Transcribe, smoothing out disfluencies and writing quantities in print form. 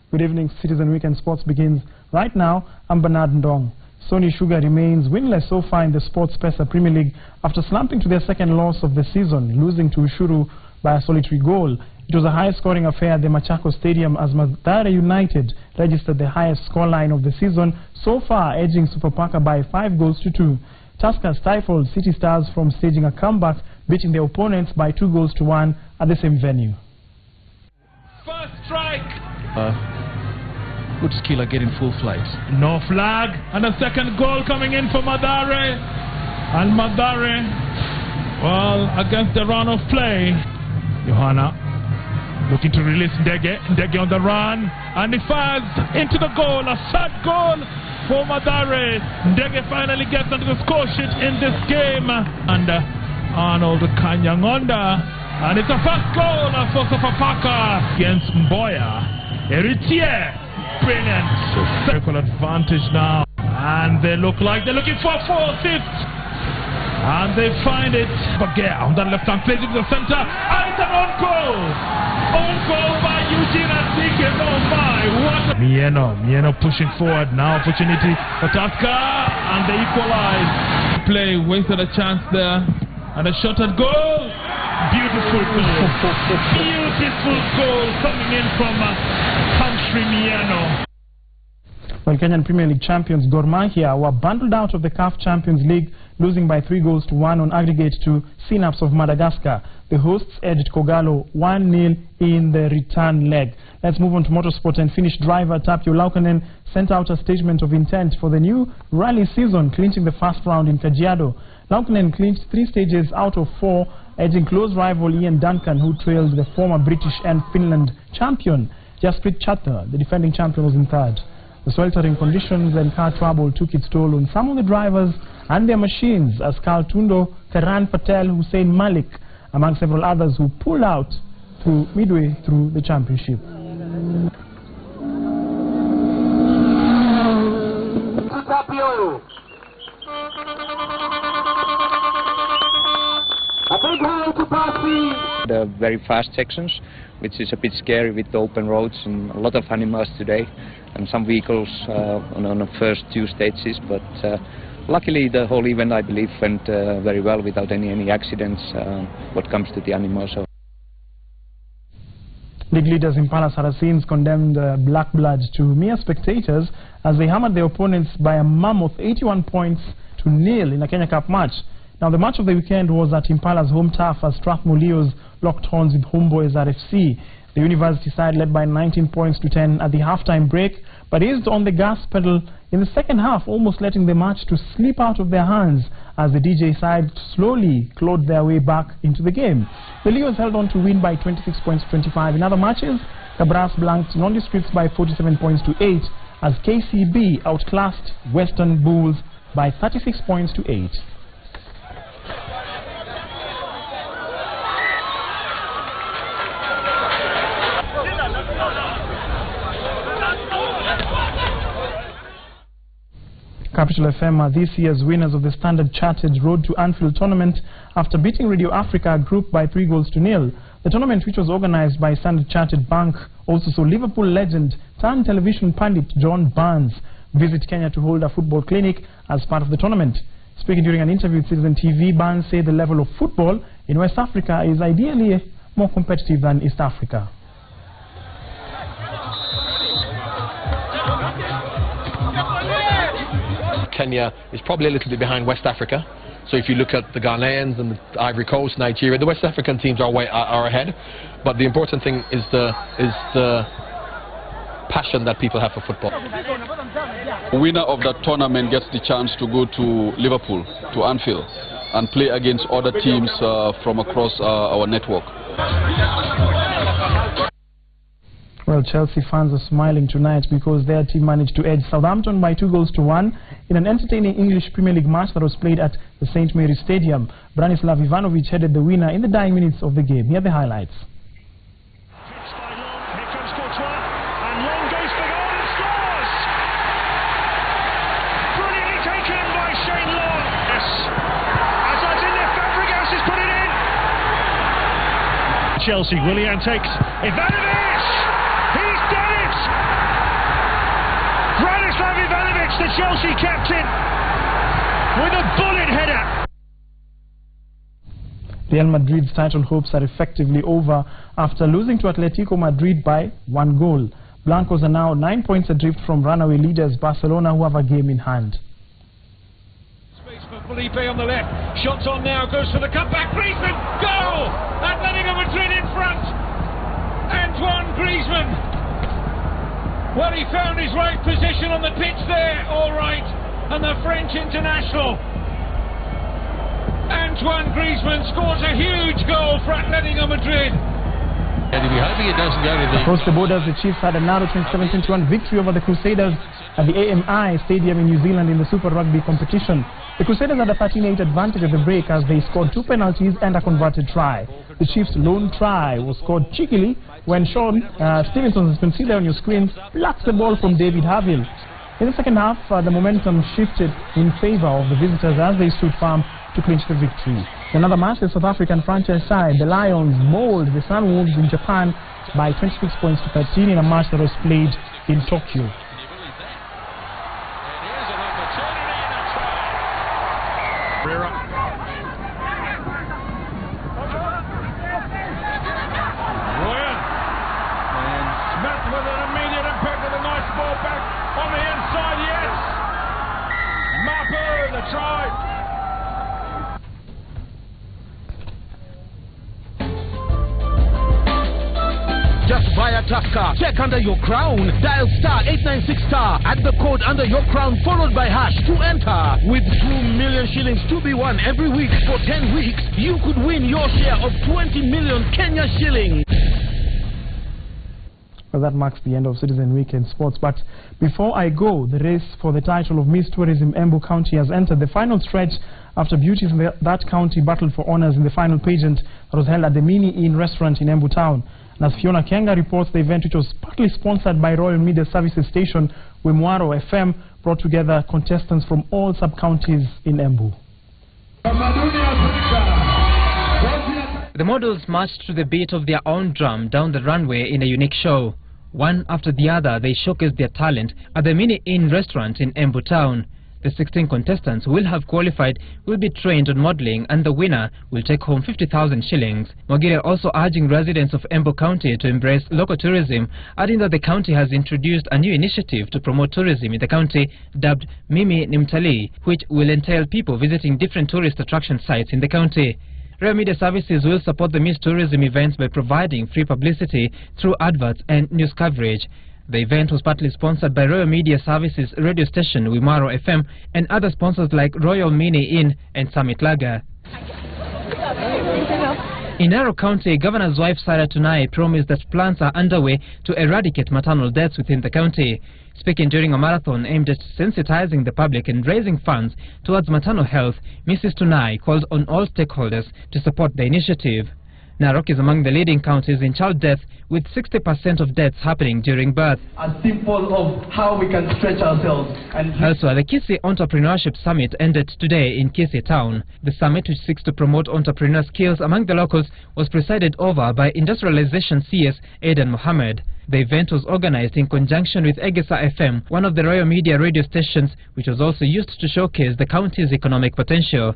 Good evening. Citizen Weekend Sports begins right now. I'm Bernard Ndong. Sony Sugar remains winless so far in the Sports Pesa Premier League after slumping to their second loss of the season, losing to Ushuru by a solitary goal. It was a high-scoring affair at the Machako Stadium as Mathare United registered the highest scoreline of the season so far, edging Sofapaka by 5-2. Tusker stifled City Stars from staging a comeback, beating their opponents by 2-1 at the same venue. First strike! Good skill at getting full flights. No flag, and a second goal coming in for Mathare. And Mathare, well, against the run of play. Johanna looking to release Ndege. Ndege on the run, and he fires into the goal. A third goal for Mathare. Ndege finally gets onto the score sheet in this game. And Arnold Kanyangonda. And it's a first goal for Sofapaka against Mboya. Eritier. Brilliant. Circle advantage now. And they look like they're looking for a fourth, fifth. And they find it. Bagea on that left-hand place into the center. And it's an own goal. Own goal by Eugene Atike. Oh my, what a... Mieno pushing forward. Now opportunity for Tusker. And they equalize. Play wasted a chance there. And a shot at goal. Beautiful goal. Beautiful goal coming in from Country Mieno. Well, Kenyan Premier League champions Gor Mahia were bundled out of the CAF Champions League, losing by 3-1 on aggregate to Synapse of Madagascar. The hosts edged Kogalo 1-0 in the return leg. Let's move on to motorsport, and Finnish driver Tapio Laukkanen sent out a statement of intent for the new rally season, clinching the first round in Kajiado. Laukkanen clinched 3 stages out of 4, edging close rival Ian Duncan, who trailed the former British and Finland champion. Jasprit Chatter, the defending champion, was in third. The sweltering conditions and car trouble took its toll on some of the drivers and their machines, as Carl Tundo, Karan Patel, Hussein Malik, among several others who pulled out midway through the championship. The very fast sections, which is a bit scary with the open roads and a lot of animals today, and some vehicles on the first 2 stages. But luckily the whole event, I believe, went very well without any accidents what comes to the animals. League leaders Impala Saracens condemned Black Blood to mere spectators as they hammered their opponents by a mammoth 81 points to nil in a Kenya Cup match. Now, the match of the weekend was at Impala's home turf as Strathmore Leos locked horns with Homeboys RFC. The university side led by 19 points to 10 at the halftime break, but eased on the gas pedal in the second half, almost letting the match to slip out of their hands as the DJ side slowly clawed their way back into the game. The Leos held on to win by 26 points to 25. In other matches, Cabras blanked Nondescripts by 47 points to 8 as KCB outclassed Western Bulls by 36 points to 8. Capital FM are this year's winners of the Standard Chartered Road to Anfield tournament after beating Radio Africa Group by 3-0. The tournament, which was organized by Standard Chartered Bank, also saw Liverpool legend turned television pundit John Barnes visit Kenya to hold a football clinic as part of the tournament. Speaking during an interview with Citizen TV, Barnes said the level of football in West Africa is ideally more competitive than East Africa. Kenya is probably a little bit behind West Africa. So if you look at the Ghanaians and the Ivory Coast, Nigeria, the West African teams are ahead. But the important thing is the passion that people have for football. The winner of that tournament gets the chance to go to Liverpool, to Anfield, and play against other teams from across our network. Well, Chelsea fans are smiling tonight because their team managed to edge Southampton by 2-1 in an entertaining English Premier League match that was played at the St. Mary's Stadium. Branislav Ivanovic headed the winner in the dying minutes of the game. Here are the highlights. Chelsea, Willian takes Ivanovic! He's done it! Chelsea captain with a bullet header. Real Madrid's title hopes are effectively over after losing to Atletico Madrid by 1 goal. Blancos are now 9 points adrift from runaway leaders Barcelona, who have a game in hand. Space for Felipe on the left. Shots on now, goes for the cutback. Griezmann, goal! Atletico Madrid in front. Antoine Griezmann. Well, he found his right position on the pitch there, all right. And the French international, Antoine Griezmann, scores a huge goal for Atletico Madrid. And if you're hoping it doesn't go to the... Across the borders, the Chiefs had a narrow 27-21 victory over the Crusaders at the AMI Stadium in New Zealand in the Super Rugby competition. The Crusaders had a 13-8 advantage at the break as they scored 2 penalties and a converted try. The Chiefs' lone try was scored cheekily when Sean Stevenson, as you can see there on your screen, plucks the ball from David Harville. In the second half, the momentum shifted in favour of the visitors as they stood firm to clinch the victory. In another match, the South African franchise side, the Lions, mauled the Sunwolves in Japan by 26 points to 13 in a match that was played in Tokyo. Just buy a tough car, check under your crown, dial star 896 star, add the code under your crown followed by hash to enter. With 2 million shillings to be won every week for 10 weeks, you could win your share of 20 million Kenya shillings. Well, that marks the end of Citizen Weekend Sports. But before I go, the race for the title of Miss Tourism Embu County has entered the final stretch after beauties in that county battled for honours in the final pageant that was held at the Mini Inn restaurant in Embu town. And as Fiona Kenga reports, the event, which was partly sponsored by Royal Media Services station Wimwaro FM, brought together contestants from all sub-counties in Embu. The models marched to the beat of their own drum down the runway in a unique show. One after the other, they showcased their talent at the Mini Inn restaurant in Embu town. The 16 contestants who will have qualified will be trained on modeling, and the winner will take home 50,000 shillings. Mogire also urging residents of Embu County to embrace local tourism, adding that the county has introduced a new initiative to promote tourism in the county dubbed Mimi ni Mtalii, which will entail people visiting different tourist attraction sites in the county. Royal Media Services will support the Miss Tourism events by providing free publicity through adverts and news coverage. The event was partly sponsored by Royal Media Services radio station Wimaro FM and other sponsors like Royal Mini Inn and Summit Lager. In Narok County, Governor's wife Sarah Tunai promised that plans are underway to eradicate maternal deaths within the county. Speaking during a marathon aimed at sensitizing the public and raising funds towards maternal health, Mrs. Tunai called on all stakeholders to support the initiative. Narok is among the leading counties in child death, with 60% of deaths happening during birth. A symbol of how we can stretch ourselves. And elsewhere, the Kisii Entrepreneurship Summit ended today in Kisii town. The summit, which seeks to promote entrepreneur skills among the locals, was presided over by Industrialization CS Aidan Mohammed. The event was organized in conjunction with Egesa FM, one of the Royal Media radio stations, which was also used to showcase the county's economic potential.